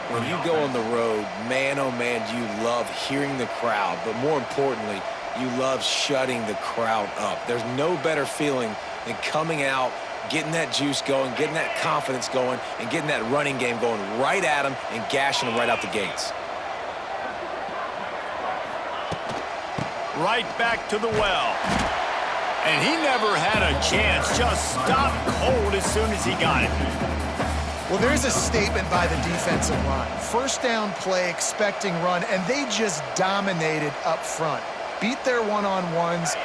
When you go on the road, man, oh man, do you love hearing the crowd, but more importantly, you love shutting the crowd up. There's no better feeling than coming out, getting that juice going, getting that confidence going, and getting that running game going right at them and gashing them right out the gates. Right back to the well. And he never had a chance, just stopped cold as soon as he got it. Well, there's a statement by the defensive line. First down play, expecting run, and they just dominated up front. Beat their one-on-ones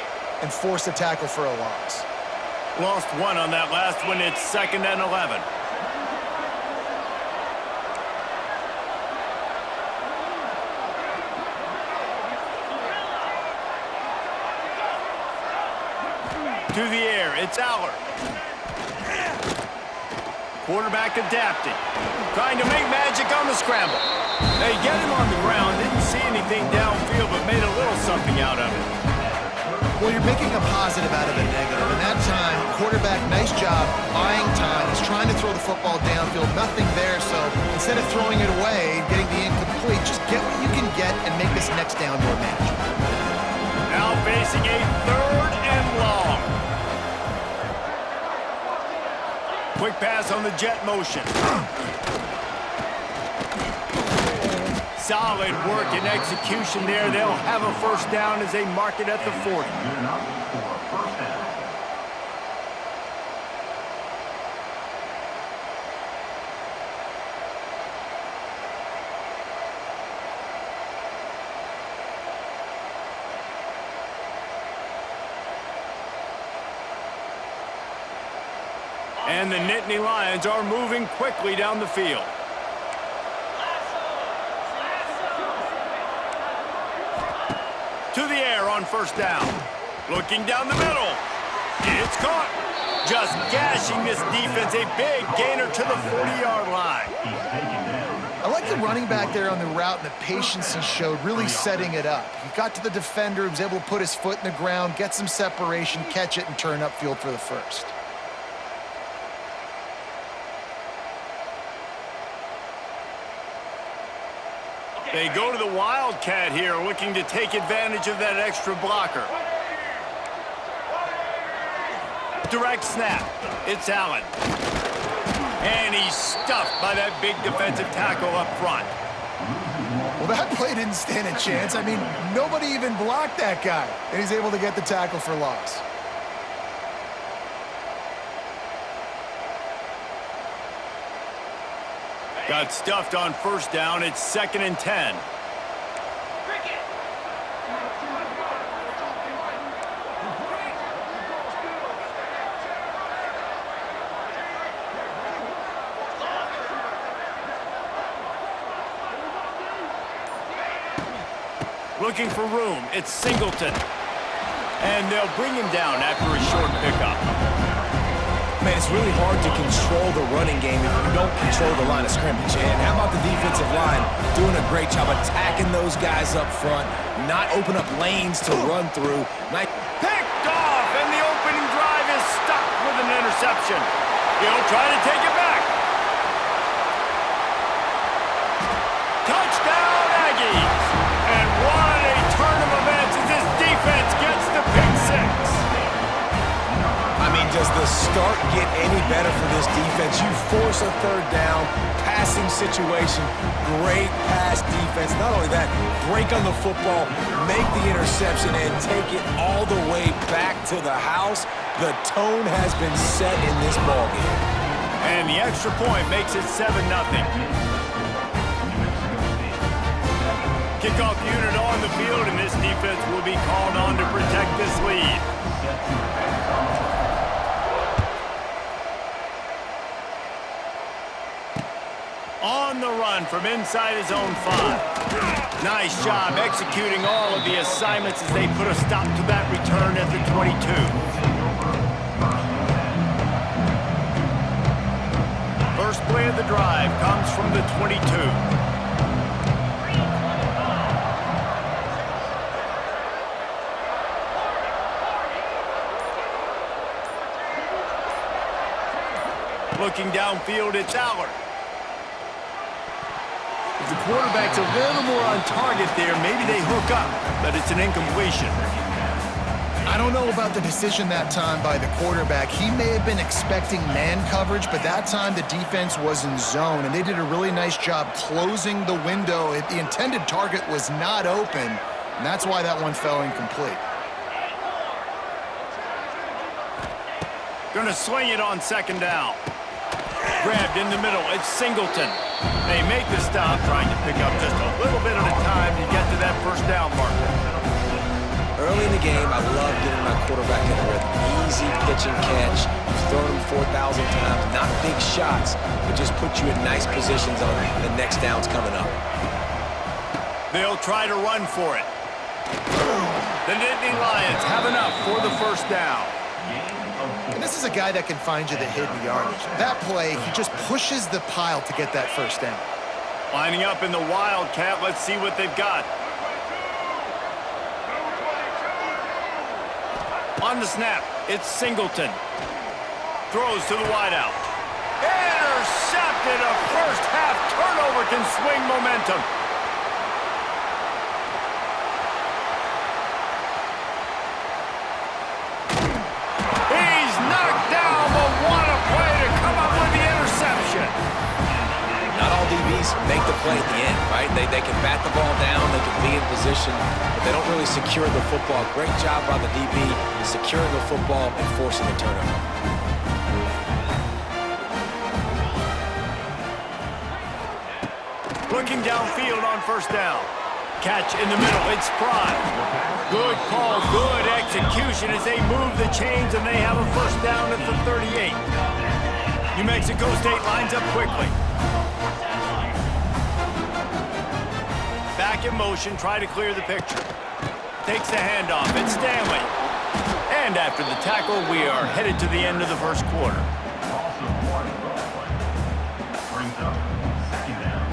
and forced a tackle for a loss. Lost one on that last one. It's 2nd and 11. To the air, it's Aller. Quarterback adapting. Trying to make magic on the scramble. They get him on the ground, didn't see anything downfield, but made a little something out of it. Well, you're making a positive out of a negative. And that time, quarterback, nice job, buying time. He's trying to throw the football downfield, nothing there. So instead of throwing it away and getting the incomplete, just get what you can get and make this next down more manageable. Now facing a 3rd and long. Quick pass on the jet motion. Solid work and execution there. They'll have a first down as they mark it at the 40. And the Nittany Lions are moving quickly down the field. To the air on first down. Looking down the middle. It's caught. Just gashing this defense. A big gainer to the 40-yard line. I like the running back there on the route and the patience he showed, really setting it up. He got to the defender, was able to put his foot in the ground, get some separation, catch it, and turn upfield for the first. They go to the Wildcat here, looking to take advantage of that extra blocker. Direct snap. It's Allen. And he's stuffed by that big defensive tackle up front. Well, that play didn't stand a chance. I mean, nobody even blocked that guy. And he's able to get the tackle for loss. Got stuffed on first down. It's 2nd and 10. Looking for room. It's Singleton. And they'll bring him down after a short pickup. Man, it's really hard to control the running game if you don't control the line of scrimmage. And how about the defensive line doing a great job attacking those guys up front, not open up lanes to run through. Picked off, and the opening drive is stopped with an interception. He'll try to take it back. Touchdown, Aggies! And what a turn of events as this defense gets the pick six. I mean, does the start get any better for this defense? You force a 3rd down, passing situation, great pass defense. Not only that, break on the football, make the interception, and take it all the way back to the house. The tone has been set in this ballgame. And the extra point makes it 7-0. Kickoff unit on the field, and this defense will be called on to protect this lead. On the run from inside his own 5. Nice job executing all of the assignments as they put a stop to that return at the 22. First play of the drive comes from the 22. Looking downfield, it's Aller. If the quarterback's a little more on target there, maybe they hook up, but it's an incompletion. I don't know about the decision that time by the quarterback. He may have been expecting man coverage, but that time the defense was in zone, and they did a really nice job closing the window. The intended target was not open, and that's why that one fell incomplete. Gonna swing it on second down. Grabbed in the middle, it's Singleton. They make the stop, trying to pick up just a little bit at a time to get to that first down marker. Early in the game, I love getting my quarterback in a rhythm. Easy pitch and catch. You've thrown him 4,000 times. Not big shots, but just put you in nice positions on the next downs coming up. They'll try to run for it. The Nittany Lions have enough for the first down. And this is a guy that can find you the hidden yardage. That play, he just pushes the pile to get that first down. Lining up in the Wildcat, let's see what they've got. On the snap, it's Singleton. Throws to the wideout. Intercepted! A first half turnover can swing momentum. He's knocked down, but what a play to come up with the interception. Not all DBs make the play at the end, right? They can bat the ball down, they can be in position, but they don't really secure the football. Great job by the DB securing the football and forcing the turnover. Looking downfield on first down. Catch in the middle, it's Fry. Good call, good execution as they move the chains and they have a first down at the 38. New Mexico State lines up quickly. Back in motion, try to clear the picture. Takes the handoff, it's Stanley. And after the tackle, we are headed to the end of the first quarter. Brings up second down.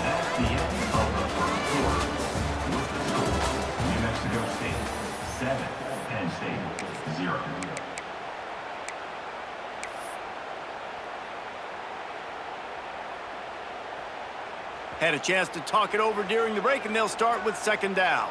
That's the end of the first quarter. With the score, New Mexico State 7, Penn State 0. Had a chance to talk it over during the break, and they'll start with second down.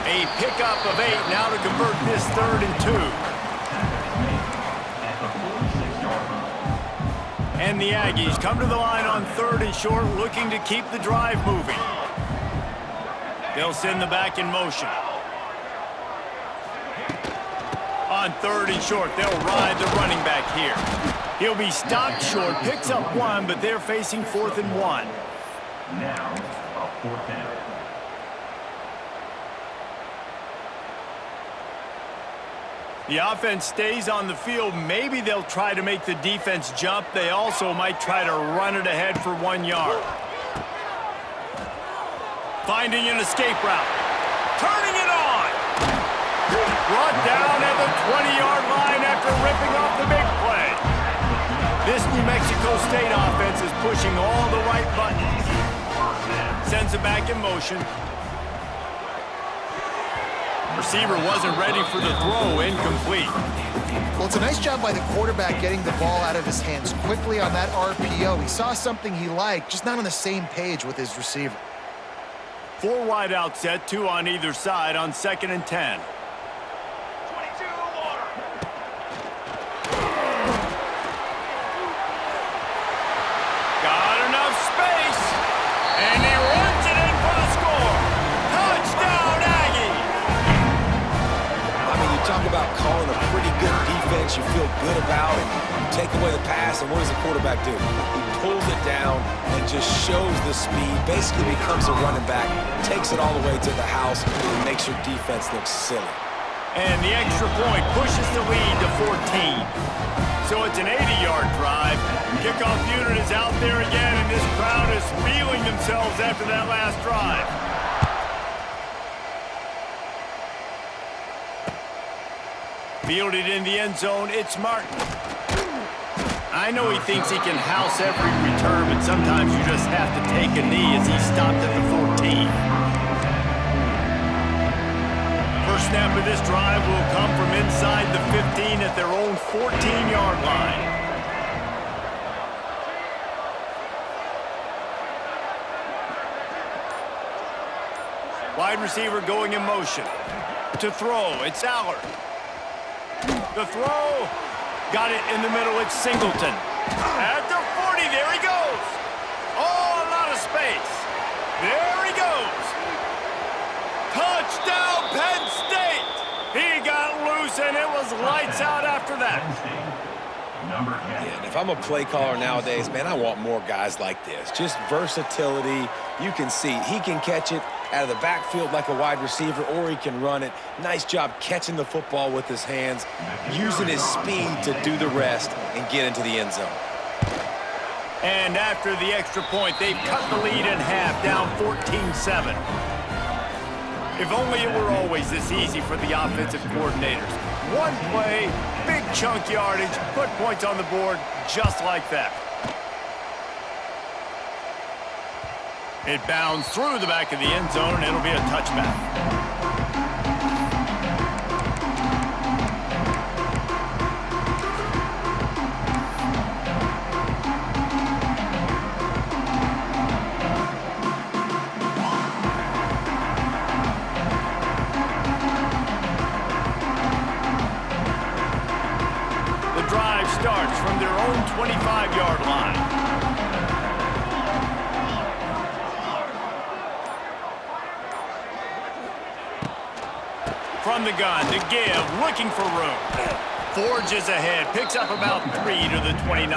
A pickup of 8 now to convert this 3rd and 2. At the 46-yard line. And the Aggies come to the line on 3rd and short, looking to keep the drive moving. They'll send the back in motion. On 3rd and short, they'll ride the running back here. He'll be stopped short, picks up 1, but they're facing 4th and 1. Now, a 4th down. The offense stays on the field. Maybe they'll try to make the defense jump. They also might try to run it ahead for 1 yard. Finding an escape route. Turning it on. Brought down at the 20-yard line after ripping off the big play. This New Mexico State offense is pushing all the right buttons. Sends it back in motion. Receiver wasn't ready for the throw, incomplete. Well, it's a nice job by the quarterback getting the ball out of his hands quickly on that RPO. He saw something he liked, just not on the same page with his receiver. 4 wide out set, 2 on either side on 2nd and 10. Got enough space, and he runs it in for the score. Touchdown, Aggie! I mean, you talk about calling a pretty good defense you feel good about, and you take away the pass, and what does the quarterback do? He pulls it down and just shows the speed, basically becomes a running back, takes it all the way to the house, and makes your defense look silly. And the extra point pushes the lead to 14. So it's an 80-yard drive. Kickoff unit is out there again, and this crowd is feeling themselves after that last drive. Fielded in the end zone, it's Martin. I know he thinks he can house every return, but sometimes you just have to take a knee as he stopped at the 14. First snap of this drive will come from inside the 15 at their own 14-yard line. Wide receiver going in motion. To throw, it's Allard. The throw, got it in the middle, it's Singleton. At the 40, there he goes. Oh, a lot of space. There he goes. Touchdown, Penn State. He got loose, and it was lights out after that. Yeah, and if I'm a play caller nowadays, man, I want more guys like this. Just versatility. You can see he can catch it out of the backfield like a wide receiver, or he can run it. Nice job catching the football with his hands, using his speed to do the rest and get into the end zone. And after the extra point, they've cut the lead in half, down 14-7. If only it were always this easy for the offensive coordinators. One play, big chunk yardage, put points on the board just like that. It bounds through the back of the end zone, and it'll be a touchback. The drive starts from their own 25-yard line. From the gun, to give, looking for room. Forges ahead, picks up about 3 to the 29.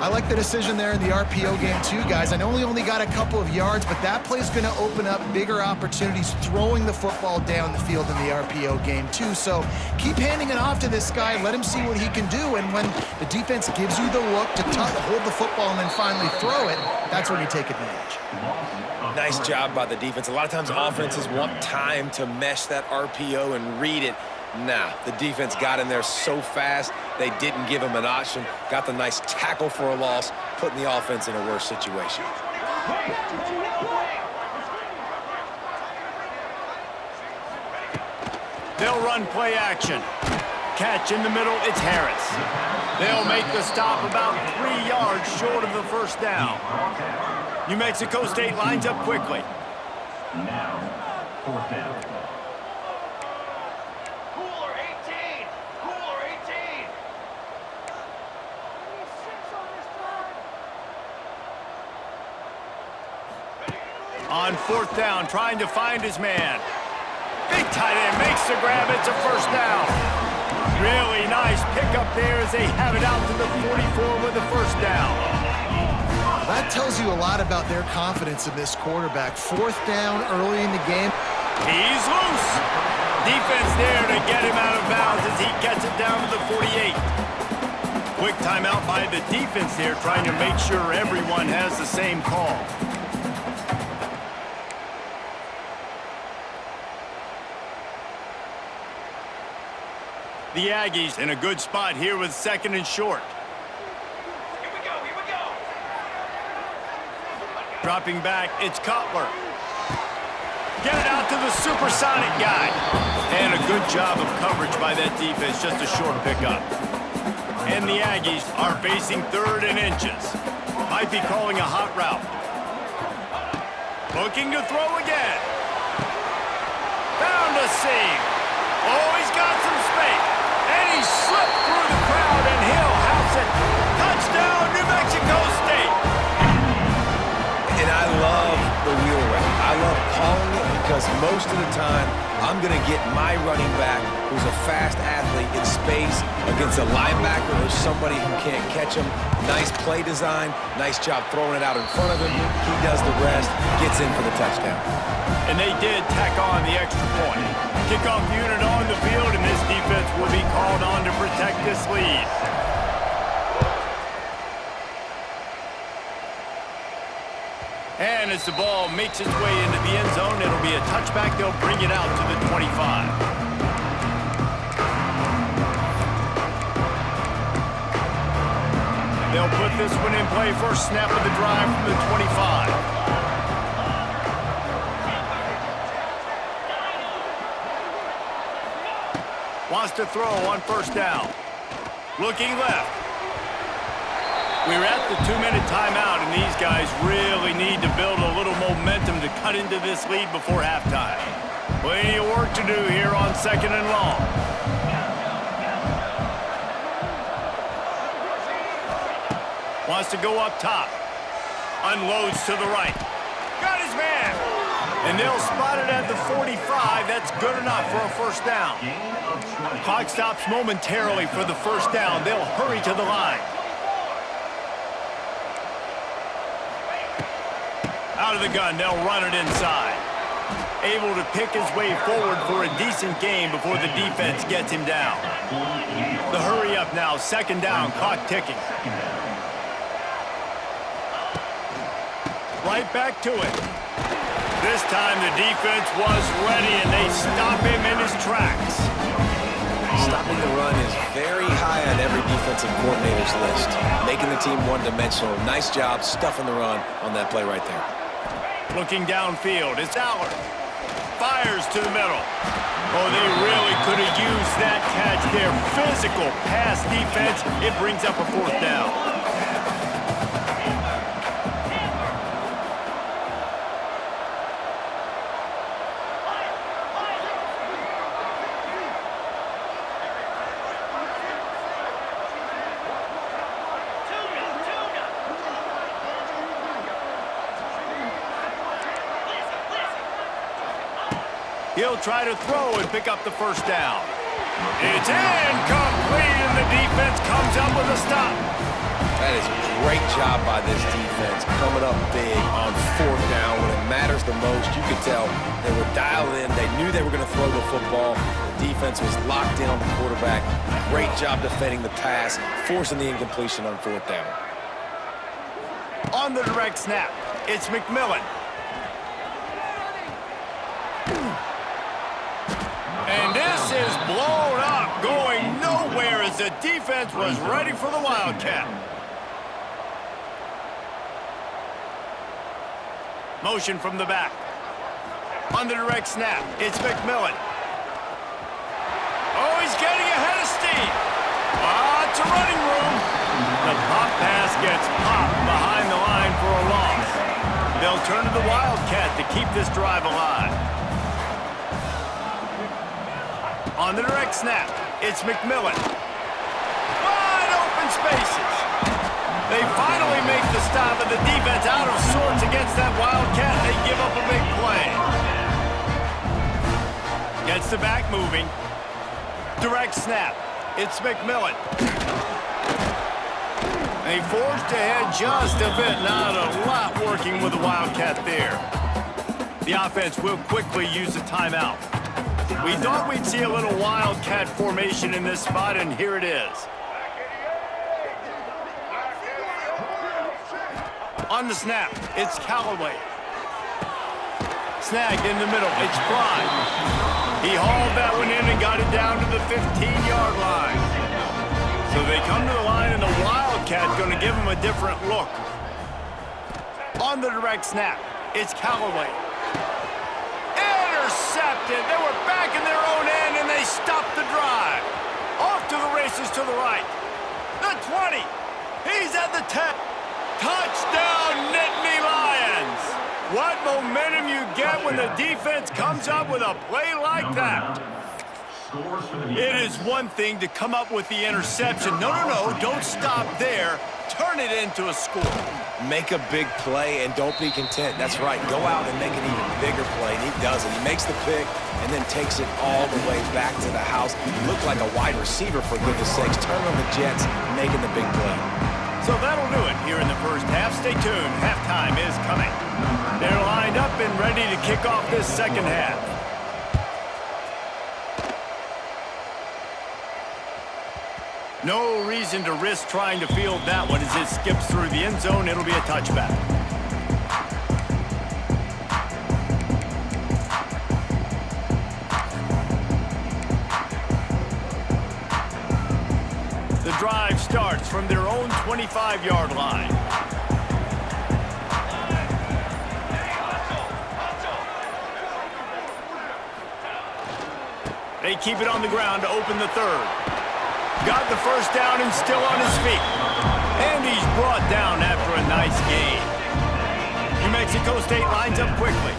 I like the decision there in the RPO game too, guys. I know he only got a couple of yards, but that play's going to open up bigger opportunities throwing the football down the field in the RPO game too. So keep handing it off to this guy. Let him see what he can do. And when the defense gives you the look to hold the football and then finally throw it, that's when you take advantage. Nice job by the defense. A lot of times offenses want time to mesh that RPO and read it. Nah, the defense got in there so fast, they didn't give him an option. Got the nice tackle for a loss, putting the offense in a worse situation. They'll run play action. Catch in the middle, it's Harris. They'll make the stop about 3 yards short of the first down. New Mexico State lines up quickly. Now, fourth down. Cooler 18! Cooler 18! On fourth down, trying to find his man. Big tight end makes the grab, it's a first down. Really nice pickup there as they have it out to the 44 with the first down. That tells you a lot about their confidence in this quarterback. Fourth down early in the game. He's loose. Defense there to get him out of bounds as he gets it down to the 48. Quick timeout by the defense here, trying to make sure everyone has the same call. The Aggies in a good spot here with second and short. Here we go, here we go! Dropping back, it's Cutler. Get it out to the supersonic guy. And a good job of coverage by that defense, just a short pickup. And the Aggies are facing third and inches. Might be calling a hot route. Looking to throw again. Found a seam. Oh, he's got some space. And he slipped through the crowd, and he'll house it. Touchdown, New Mexico State. And I love the wheel route. I love calling it because most of the time, I'm going to get my running back, who's a fast athlete, in space against a linebacker or somebody who can't catch him. Nice play design, nice job throwing it out in front of him. He does the rest, gets in for the touchdown. And they did tack on the extra point. Kickoff unit on the field, and this defense will be called on to protect this lead. And as the ball makes its way into the end zone, it'll be a touchback. They'll bring it out to the 25. this one in play. First snap of the drive from the 25. Wants to throw on first down. Looking left. We're at the 2-minute timeout, and these guys really need to build a little momentum to cut into this lead before halftime. Plenty of work to do here on 2nd and long. Wants to go up top. Unloads to the right. Got his man. And they'll spot it at the 45. That's good enough for a first down. Clock stops momentarily for the first down. They'll hurry to the line. Out of the gun, they'll run it inside. Able to pick his way forward for a decent gain before the defense gets him down. The hurry up now, 2nd down, clock ticking. Right back to it. This time the defense was ready and they stop him in his tracks. Stopping the run is very high on every defensive coordinator's list. Making the team one-dimensional. Nice job stuffing the run on that play right there. Looking downfield, it's Allard. Fires to the middle. Oh, they really could have used that catch there. Physical pass defense. It brings up a 4th down. He'll try to throw and pick up the first down. It's incomplete, and the defense comes up with a stop. That is a great job by this defense, coming up big on 4th down when it matters the most. You could tell they were dialed in. They knew they were going to throw the football. The defense was locked in on the quarterback. Great job defending the pass, forcing the incompletion on 4th down. On the direct snap, it's McMillan. And this is blown up, going nowhere as the defense was ready for the Wildcat. Motion from the back. On the direct snap, it's McMillan. Oh, he's getting ahead of steam. It's a running room. The pop pass gets popped behind the line for a loss. They'll turn to the Wildcat to keep this drive alive. On the direct snap, it's McMillan. Wide open spaces. They finally make the stop, and the defense out of sorts against that Wildcat. They give up a big play. Gets the back moving. Direct snap, it's McMillan. They forced ahead just a bit. Not a lot working with the Wildcat there. The offense will quickly use a timeout. We thought we'd see a little Wildcat formation in this spot, and here it is. On the snap, it's Callaway. Snagged in the middle, it's Fry. He hauled that one in and got it down to the 15-yard line. So they come to the line, and the Wildcat going to give them a different look. On the direct snap, it's Callaway. Intercepted. They were back in their own end, and they stopped the drive. Off to the races to the right. The 20. He's at the 10. Touchdown, Nittany Lions. What momentum you get when the defense comes up with a play like that. It is one thing to come up with the interception. No, don't stop there. Turn it into a score. Make a big play and don't be content. That's right. Go out and make an even bigger play, and he does it. He makes the pick and then takes it all the way back to the house. He looked like a wide receiver, for goodness sakes. Turn on the Jets, making the big play. So that'll do it here in the first half. Stay tuned. Halftime is coming. They're lined up and ready to kick off this second half. No reason to risk trying to field that one as it skips through the end zone. It'll be a touchback. The drive starts from their own 25-yard line. They keep it on the ground to open the third. Got the first down and still on his feet. And he's brought down after a nice gain. New Mexico State lines up quickly.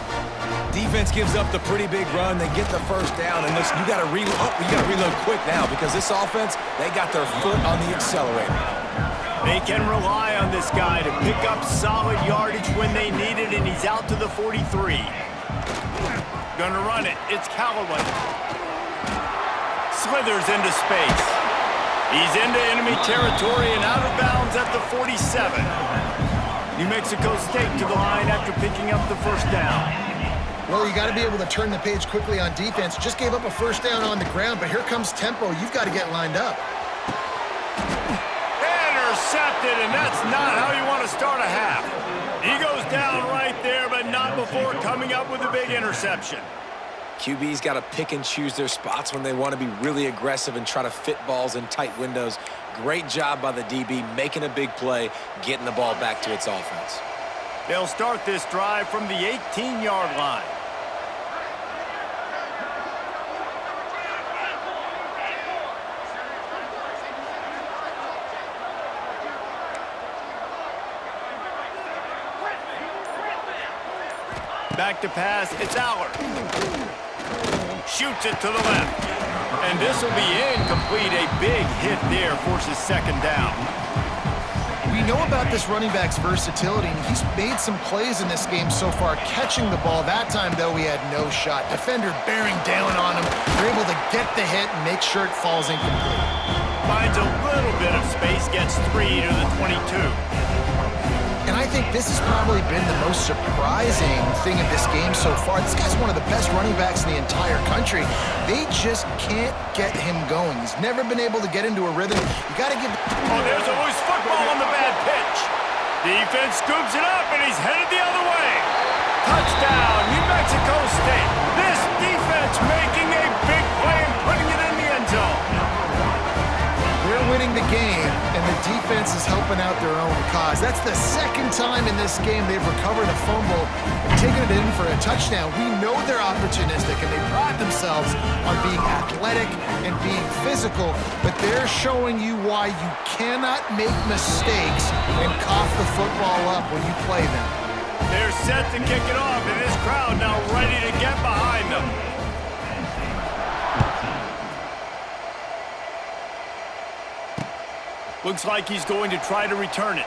Defense gives up the pretty big run. They get the first down, and listen, you got to reload. Oh, you got to reload quick now because this offense, they got their foot on the accelerator. They can rely on this guy to pick up solid yardage when they need it, and he's out to the 43. Gonna run it. It's Callaway. Slithers into space. He's into enemy territory and out of bounds at the 47. New Mexico State to the line after picking up the first down. Well, you got to be able to turn the page quickly on defense. Just gave up a first down on the ground, but here comes tempo. You've got to get lined up. Intercepted, and that's not how you want to start a half. He goes down right there, but not before coming up with a big interception. QB's got to pick and choose their spots when they want to be really aggressive and try to fit balls in tight windows. Great job by the DB making a big play, getting the ball back to its offense. They'll start this drive from the 18-yard line. Back to pass, it's Allard. Shoots it to the left. And this will be incomplete. A big hit there forces second down. We know about this running back's versatility, and he's made some plays in this game so far, catching the ball. That time, though, he had no shot. Defender bearing down on him. They're able to get the hit and make sure it falls incomplete. Finds a little bit of space, gets 3 to the 22. And I think this has probably been the most surprising thing of this game so far. This guy's one of the best running backs in the entire country. They just can't get him going. He's never been able to get into a rhythm. You got to give... Oh, there's a loose football on the bad pitch. Defense scoops it up, and he's headed the other way. Touchdown, New Mexico State. This defense making a big play and putting it in the end zone. They're winning the game, and the defense is helping out their own cause. That's the second time in this game they've recovered a fumble and taken it in for a touchdown. We know they're opportunistic, and they pride themselves on being athletic and being physical, but they're showing you why you cannot make mistakes and cough the football up when you play them. They're set to kick it off, and this crowd now ready to get behind them. Looks like he's going to try to return it.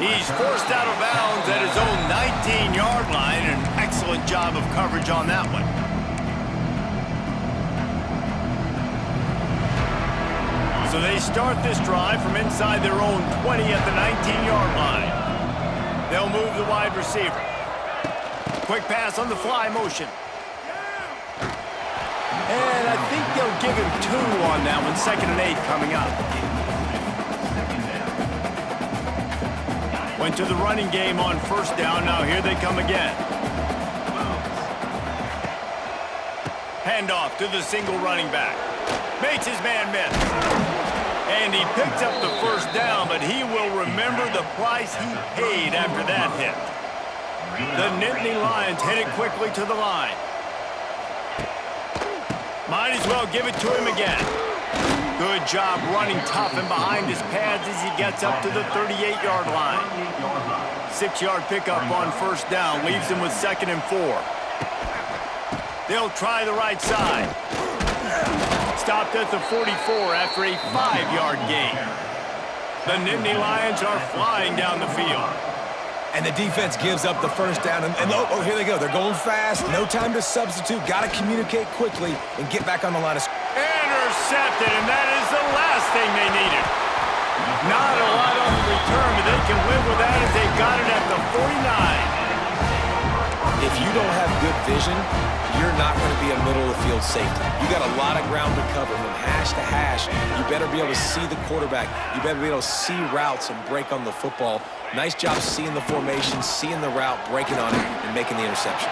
He's forced out of bounds at his own 19-yard line. An excellent job of coverage on that one. So they start this drive from inside their own 20 at the 19-yard line. They'll move the wide receiver. Quick pass on the fly motion. And I think they'll give him 2 on that one. 2nd and 8 coming up. Went to the running game on first down. Now here they come again. Handoff to the single running back. Makes his man miss. And he picked up the first down, but he will remember the price he paid after that hit. The Nittany Lions headed quickly to the line. Might as well give it to him again. Good job running tough and behind his pads as he gets up to the 38-yard line. 6-yard pickup on first down leaves him with 2nd and 4. They'll try the right side. Stopped at the 44 after a 5-yard gain. The Nittany Lions are flying down the field. And the defense gives up the first down. And oh, here they go. They're going fast. No time to substitute. Got to communicate quickly and get back on the line of scrimmage. Intercepted, and that is the last thing they needed. Not a lot on the return, but they can live with that as they've got it at the 49. If you don't have good vision, you're not going to be a middle-of-the-field safety. You got a lot of ground to cover from hash to hash. You better be able to see the quarterback. You better be able to see routes and break on the football. Nice job seeing the formation, seeing the route, breaking on it, and making the interception.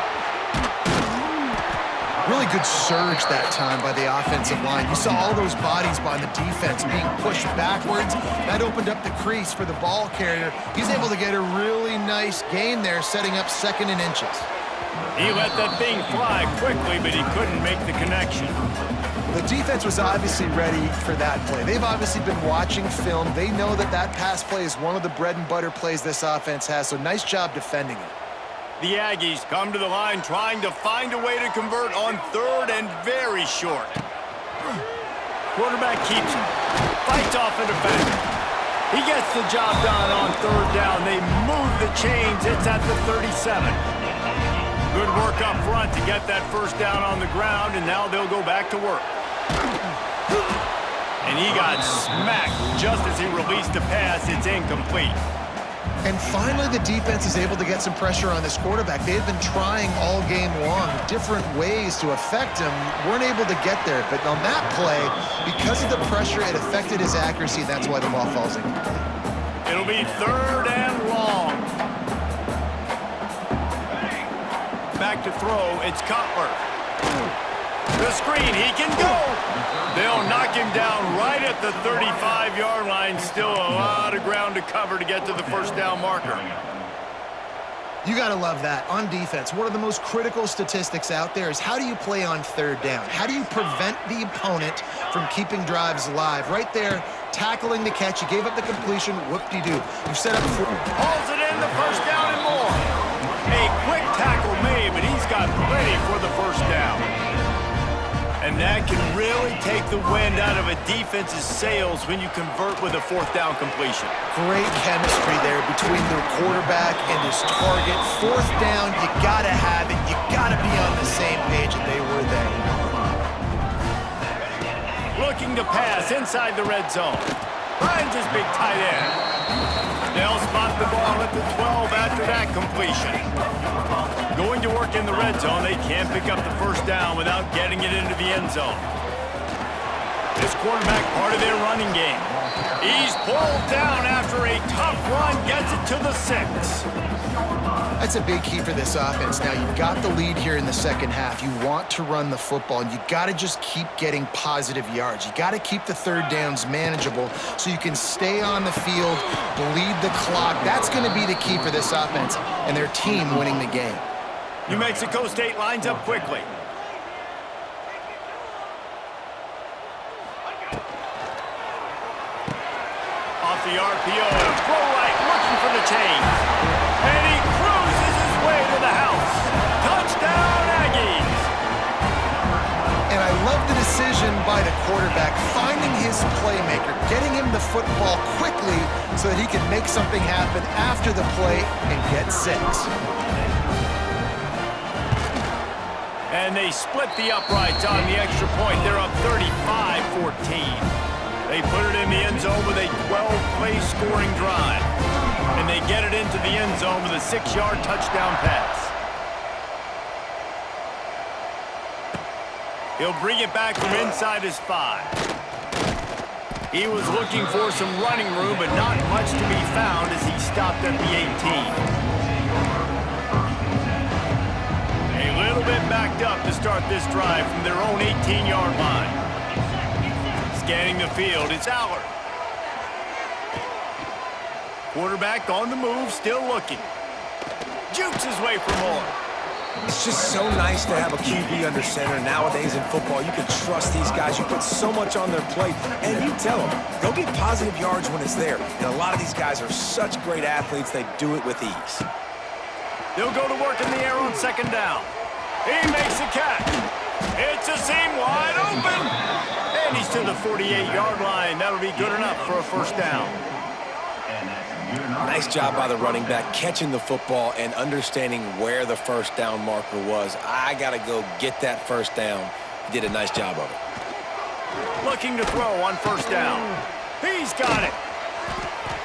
Really good surge that time by the offensive line. You saw all those bodies by the defense being pushed backwards. That opened up the crease for the ball carrier. He's able to get a really nice gain there, setting up 2nd and inches. He let that thing fly quickly, but he couldn't make the connection. The defense was obviously ready for that play. They've obviously been watching film. They know that that pass play is one of the bread and butter plays this offense has, so nice job defending it. The Aggies come to the line trying to find a way to convert on 3rd and very short. Quarterback keeps it. Fights off a defender. He gets the job done on 3rd down. They move the chains. It's at the 37. Good work up front to get that 1st down on the ground, and now they'll go back to work. And he got smacked just as he released the pass. It's incomplete. And finally, the defense is able to get some pressure on this quarterback. They've been trying all game long different ways to affect him. Weren't able to get there. But on that play, because of the pressure, it affected his accuracy. That's why the ball falls incomplete. It'll be 3rd and long. Back to throw. It's Cutler. The screen. He can go. They'll knock him down right at the 35-yard line. Still a lot of ground to cover to get to the 1st down marker. You got to love that. On defense, one of the most critical statistics out there is how do you play on 3rd down? How do you prevent the opponent from keeping drives alive? Right there, tackling the catch. You gave up the completion. Whoop-de-doo. You've set up for... Hauls it in, the 1st down and more. A quick tackle made, but he's got plenty for the 1st down. And that can really take the wind out of a defense's sails when you convert with a 4th down completion. Great chemistry there between the quarterback and his target. 4th down, you got to have it. You got to be on the same page, and they were there. Looking to pass inside the red zone. Finds his big tight end. They'll spot the ball at the 12 after that completion. Going to work in the red zone, they can't pick up the 1st down without getting it into the end zone. This quarterback part of their running game. He's pulled down after a tough run, gets it to the 6. That's a big key for this offense. Now, you've got the lead here in the 2nd half. You want to run the football, and you got to just keep getting positive yards. You got to keep the 3rd downs manageable so you can stay on the field, bleed the clock. That's going to be the key for this offense and their team winning the game. New Mexico State lines up quickly. Off the RPO, throw right, looking for the chain. And he cruises his way to the house. Touchdown, Aggies! And I love the decision by the quarterback, finding his playmaker, getting him the football quickly so that he can make something happen after the play and get 6. And they split the uprights on the extra point. They're up 35-14. They put it in the end zone with a 12-play scoring drive. And they get it into the end zone with a 6-yard touchdown pass. He'll bring it back from inside his 5. He was looking for some running room, but not much to be found as he stopped at the 18. A little bit backed up to start this drive from their own 18-yard line. Scanning the field, it's Allard. Quarterback on the move, still looking. Jukes his way for more. It's just so nice to have a QB under center. Nowadays in football, you can trust these guys. You put so much on their plate, and you tell them, go get positive yards when it's there. And a lot of these guys are such great athletes, they do it with ease. They'll go to work in the air on 2nd down. He makes a catch. It's a seam wide open. And he's to the 48-yard line. That'll be good enough for a 1st down. Nice job by the running back, catching the football and understanding where the 1st down marker was. I got to go get that 1st down. He did a nice job of it. Looking to throw on 1st down. He's got it.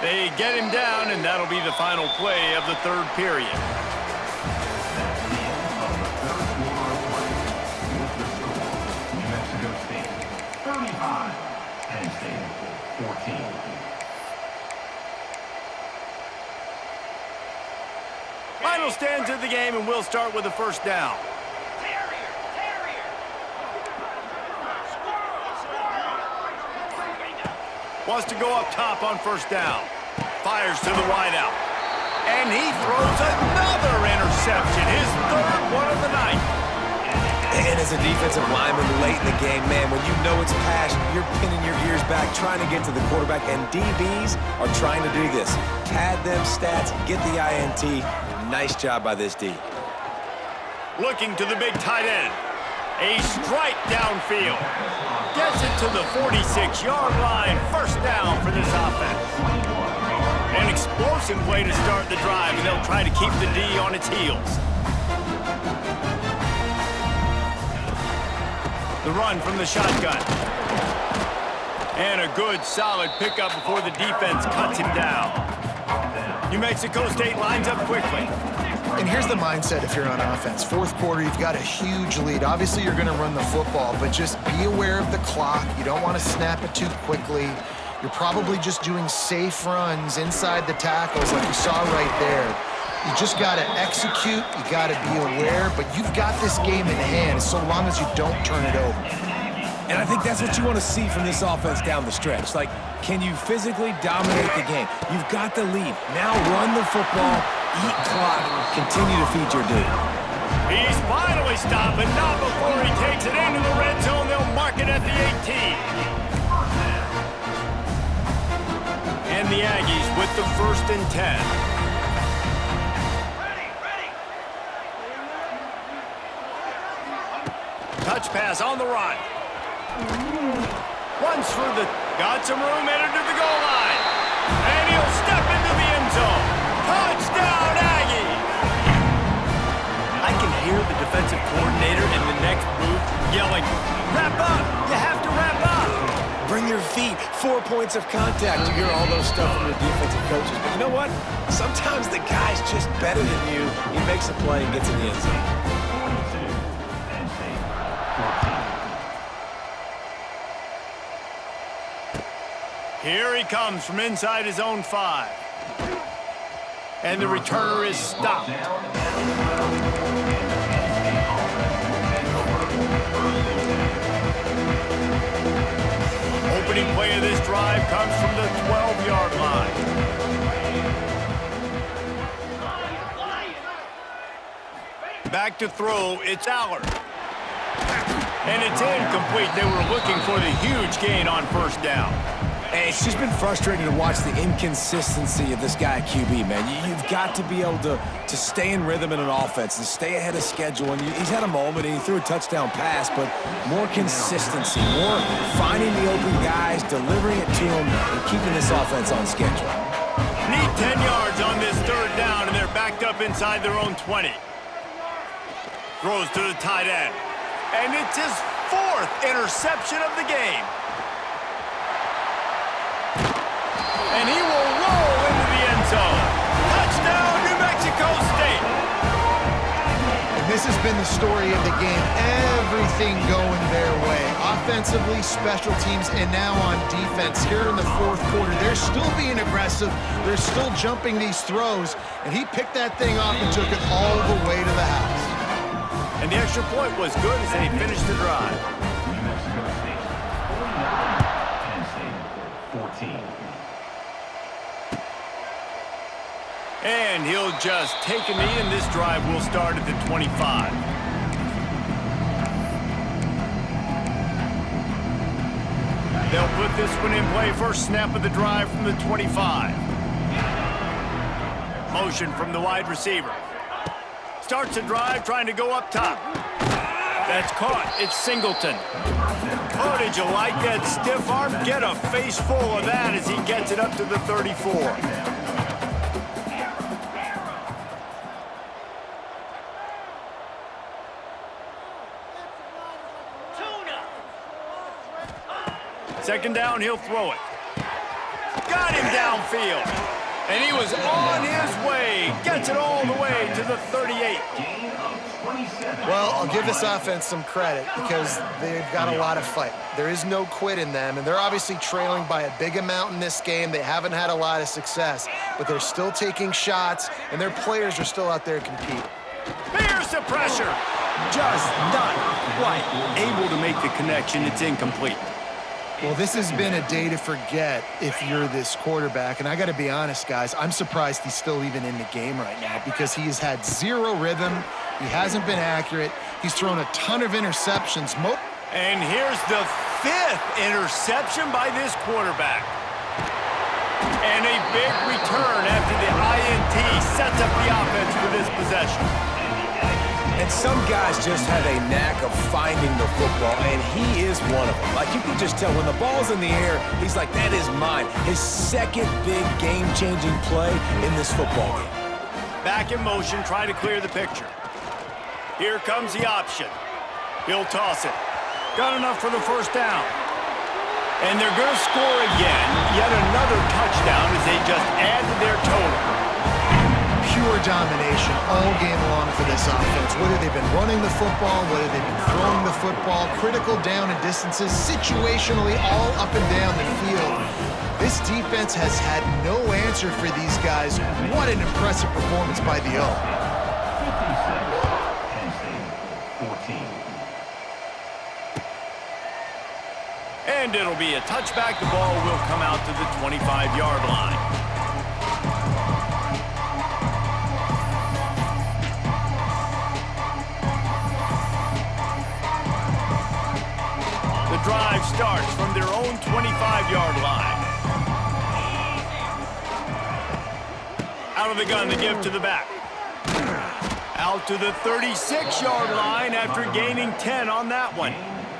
They get him down, and that'll be the final play of the 3rd period. New Mexico State 35, Penn State 14. Final stands of the game, and we'll start with the 1st down. Terrier! Wants to go up top on first down. Fires to the wideout. And he throws another interception, his third one of the night. And as a defensive lineman late in the game, man, when you know it's passion, you're pinning your ears back, trying to get to the quarterback, and DBs are trying to do this. Pad them stats, get the INT. Nice job by this D. Looking to the big tight end. A strike downfield. Gets it to the 46-yard line. First down for this offense. An explosive way to start the drive, and they'll try to keep the D on its heels. The run from the shotgun. And a good, solid pickup before the defense cuts him down. New Mexico State lines up quickly. And here's the mindset if you're on offense. Fourth quarter, you've got a huge lead. Obviously, you're going to run the football, but just be aware of the clock. You don't want to snap it too quickly. You're probably just doing safe runs inside the tackles like you saw right there. You just got to execute, you got to be aware, but you've got this game in hand so long as you don't turn it over. And I think that's what you want to see from this offense down the stretch. Like, can you physically dominate the game? You've got the lead. Now run the football, eat clock, continue to feed your dude. He's finally stopped, but not before he takes it into the red zone. They'll mark it at the 18. And the Aggies with the 1st and 10. Touch pass on the run. Runs through the... Got some room, headed to the goal line. And he'll step into the end zone. Touchdown, Aggies! I can hear the defensive coordinator in the next booth yelling, "Wrap up! You have to wrap up!" Bring your feet, 4 points of contact. You hear all those stuff from your defensive coaches. But you know what? Sometimes the guy's just better than you. He makes a play and gets in the end zone. Here he comes from inside his own 5. And the returner is stopped. Opening play of this drive comes from the 12-yard line. Back to throw, it's Allard. And it's incomplete. They were looking for the huge gain on first down. And it's just been frustrating to watch the inconsistency of this guy at QB, man. You've got to be able to stay in rhythm in an offense and stay ahead of schedule. And he's had a moment, and he threw a touchdown pass, but more consistency, more finding the open guys, delivering it to them, and keeping this offense on schedule. Need 10 yards on this third down, and they're backed up inside their own 20. Throws to the tight end. And it's his 4th interception of the game. And he will roll into the end zone. Touchdown, New Mexico State. And this has been the story of the game. Everything going their way. Offensively, special teams, and now on defense. Here in the fourth quarter, they're still being aggressive. They're still jumping these throws. And he picked that thing off and took it all the way to the house. And the extra point was good as they finished the drive. New Mexico State 49, Penn State 14. And he'll just take a knee, and this drive will start at the 25. They'll put this one in play. First snap of the drive from the 25. Motion from the wide receiver. Starts the drive trying to go up top. That's caught. It's Singleton. Oh, did you like that stiff arm? Get a face full of that as he gets it up to the 34. Second down, he'll throw it. Got him downfield. And he was on his way. Gets it all the way to the 38. Well, I'll give this offense some credit because they've got a lot of fight. There is no quit in them, and they're obviously trailing by a big amount in this game. They haven't had a lot of success, but they're still taking shots, and their players are still out there competing. Here's the pressure. Just not quite able to make the connection. It's incomplete. Well, this has been a day to forget if you're this quarterback. And I got to be honest, guys, I'm surprised he's still even in the game right now because he has had zero rhythm. He hasn't been accurate. He's thrown a ton of interceptions. And here's the 5th interception by this quarterback. And a big return after the INT sets up the offense for this possession. And some guys just have a knack of finding the football, and he is one of them. Like, you can just tell when the ball's in the air, he's like, that is mine. His second big game-changing play in this football game. Back in motion, try to clear the picture. Here comes the option. He'll toss it. Got enough for the first down. And they're going to score again. Yet another touchdown as they just add to their total. Pure domination all game long for this offense. Whether they've been running the football, whether they've been throwing the football, critical down and distances, situationally all up and down the field. This defense has had no answer for these guys. What an impressive performance by the O. 14. And it'll be a touchback. The ball will come out to the 25-yard line. The drive starts from their own 25-yard line. Out of the gun to give to the back. Out to the 36-yard line after gaining 10 on that one.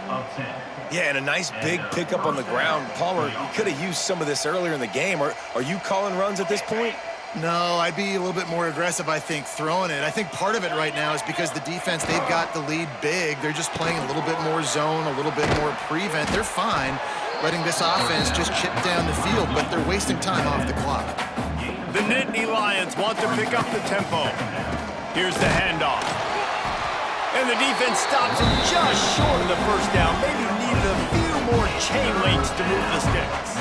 Of 10. Yeah, and a nice big pickup on the ground. Palmer, you could have used some of this earlier in the game. Are you calling runs at this point? No, I'd be a little bit more aggressive, I think, throwing it. I think part of it right now is because the defense, they've got the lead big. They're just playing a little bit more zone, a little bit more prevent. They're fine letting this offense just chip down the field, but they're wasting time off the clock. The Nittany Lions want to pick up the tempo. Here's the handoff. And the defense stops him just short of the first down. Maybe needed a few more chain links to move the sticks.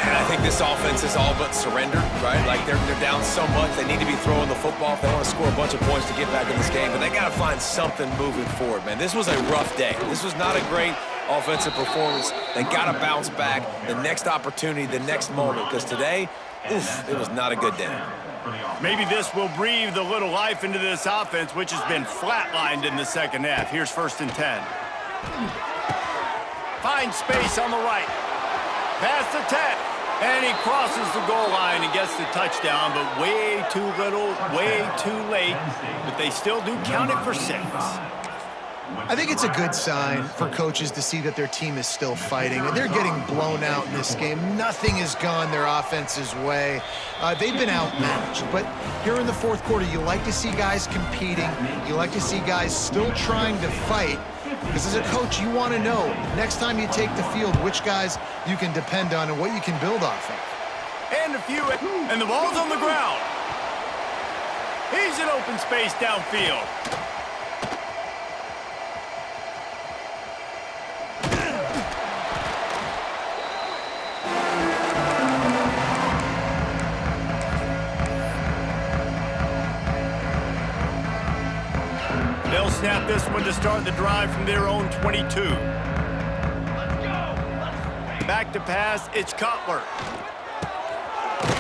And I think this offense is all but surrendered, right? Like, they're down so much, they need to be throwing the football if they want to score a bunch of points to get back in this game. But they got to find something moving forward, man. This was a rough day. This was not a great offensive performance. They got to bounce back the next opportunity, the next moment, because today, oof, it was not a good day. Maybe this will breathe a little life into this offense, which has been flatlined in the second half. Here's 1st and 10. Finds space on the right. Past the 10. And he crosses the goal line and gets the touchdown, but way too little, way too late. But they still do count it for 6. I think it's a good sign for coaches to see that their team is still fighting. They're getting blown out in this game. Nothing has gone their offense's way. They've been outmatched. But here in the fourth quarter, you like to see guys competing. You like to see guys still trying to fight. Because as a coach, you want to know, next time you take the field, which guys you can depend on and what you can build off of. And and the ball's on the ground. He's in open space downfield. They'll snap this one to start the drive from their own 22. Back to pass, it's Cutler.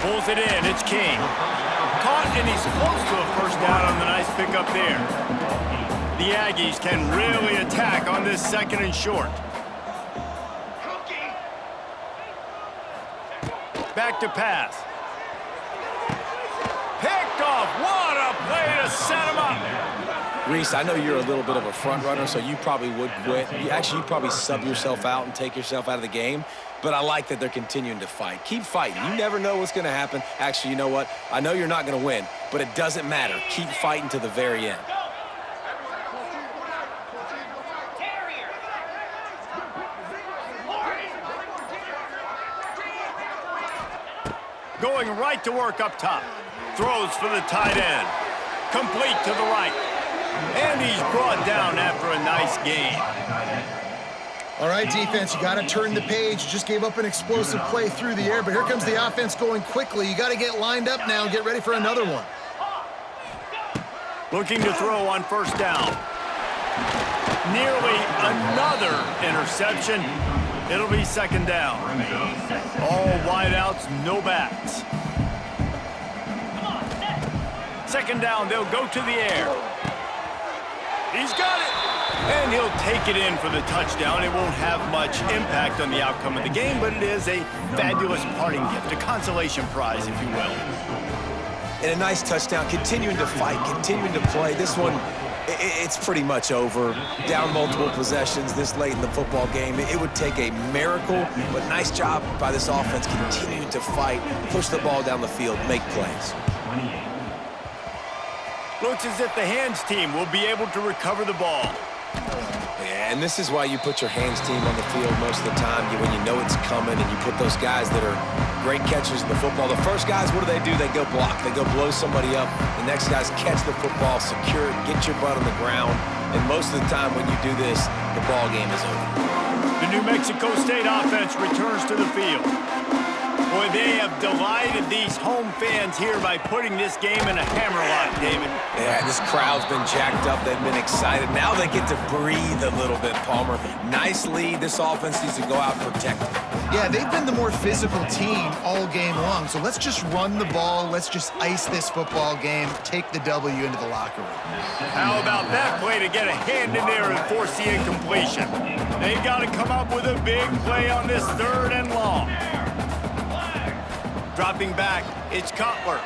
Pulls it in, it's King. Caught, and he's close to a first down on the nice pickup there. The Aggies can really attack on this 2nd and short. Back to pass. Picked off, what a play to set him up. Reese, I know you're a little bit of a front runner, so you probably would quit. You probably sub yourself out and take yourself out of the game. But I like that they're continuing to fight. Keep fighting. You never know what's going to happen. Actually, you know what? I know you're not going to win, but it doesn't matter. Keep fighting to the very end. Going right to work up top. Throws for the tight end. Complete to the right. And he's brought down after a nice game. All right, defense, you got to turn the page. You just gave up an explosive play through the air, but here comes the offense going quickly. You got to get lined up now and get ready for another one. Looking to throw on first down. Nearly another interception. It'll be second down. All wideouts, no backs. Second down, they'll go to the air. He's got it. And he'll take it in for the touchdown. It won't have much impact on the outcome of the game, but it is a fabulous parting gift, a consolation prize, if you will. And a nice touchdown, continuing to fight, continuing to play. This one, it's pretty much over. Down multiple possessions this late in the football game. It would take a miracle, but nice job by this offense continuing to fight, push the ball down the field, make plays. 28. Looks as if the hands team will be able to recover the ball. Yeah, and this is why you put your hands team on the field most of the time when you know it's coming, and you put those guys that are great catchers in the football. The first guys, what do? They go block. They go blow somebody up. The next guys catch the football, secure it, get your butt on the ground. And most of the time when you do this, the ball game is over. The New Mexico State offense returns to the field. Boy, they have delighted these home fans here by putting this game in a hammerlock, David. Yeah, this crowd's been jacked up. They've been excited. Now they get to breathe a little bit, Palmer. Nice lead. This offense needs to go out and protect it. Yeah, they've been the more physical team all game long. So let's just run the ball. Let's just ice this football game, take the W into the locker room. How about that play to get a hand in there and force the incompletion? They've got to come up with a big play on this 3rd and long. Dropping back, it's Cutler.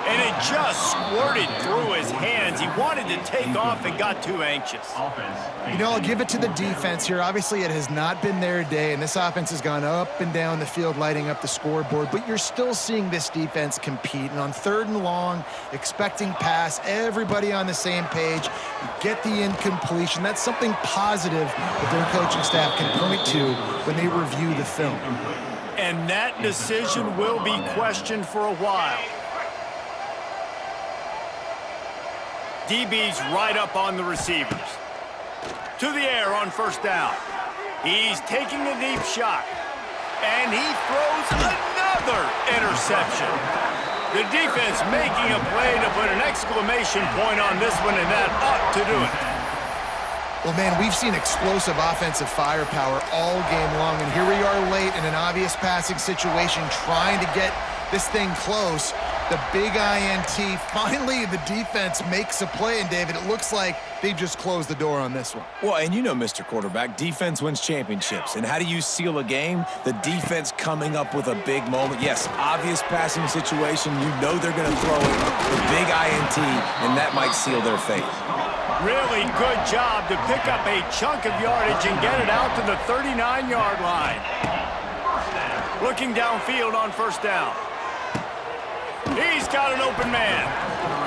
And it just squirted through his hands. He wanted to take off and got too anxious. You know, I'll give it to the defense here. Obviously, it has not been their day, and this offense has gone up and down the field, lighting up the scoreboard, but you're still seeing this defense compete. And on 3rd and long, expecting pass, everybody on the same page, you get the incompletion. That's something positive that their coaching staff can point to when they review the film. And that decision will be questioned for a while. DB's right up on the receivers. To the air on 1st down. He's taking a deep shot. And he throws another interception. The defense making a play to put an exclamation point on this one, and that ought to do it. Well, man, we've seen explosive offensive firepower all game long, and here we are late in an obvious passing situation trying to get this thing close. The big INT, finally the defense makes a play, and David, it looks like they just closed the door on this one. Well, and you know, Mr. Quarterback, defense wins championships. And how do you seal a game? The defense coming up with a big moment. Yes, obvious passing situation. You know they're going to throw it. The big INT, and that might seal their fate. Really good job to pick up a chunk of yardage and get it out to the 39-yard line. Looking downfield on 1st down. He's got an open man.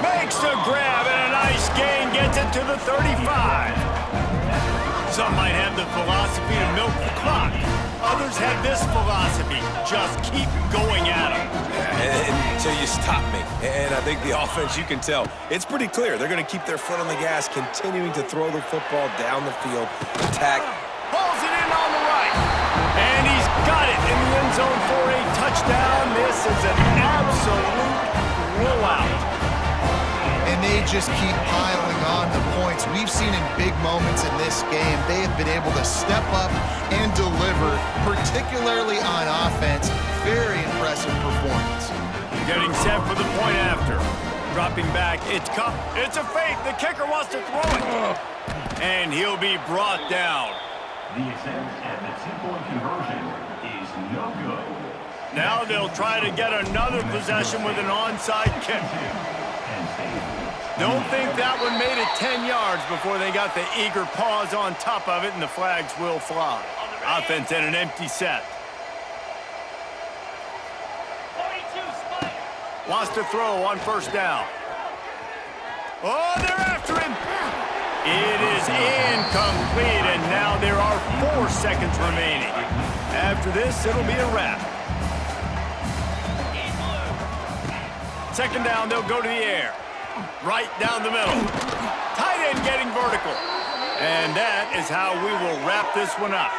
Makes the grab and a nice gain, gets it to the 35. Some might have the philosophy to milk the clock. Others have this philosophy, just keep going at them. Until you stop me. And I think the offense, you can tell, it's pretty clear. They're going to keep their foot on the gas, continuing to throw the football down the field, attack. Pulls it in on the right. And he's got it in the end zone for a touchdown. This is an absolute blowout. And they just keep piling on the points. We've seen in big moments in this game, they have been able to step up and deliver, particularly on offense. Very impressive performance. Getting set for the point after. Dropping back, it's Cup. It's a fake. The kicker wants to throw it. And he'll be brought down. The attempt at the 2-point conversion is no good. Now they'll try to get another possession with an onside kick. Don't think that one made it 10 yards before they got the eager paws on top of it, and the flags will fly. Offense in an empty set. Wants to throw on 1st down. Oh, they're after him. It is incomplete, and now there are 4 seconds remaining. After this, it'll be a wrap. 2nd down, they'll go to the air. Right down the middle. Tight end getting vertical. And that is how we will wrap this one up.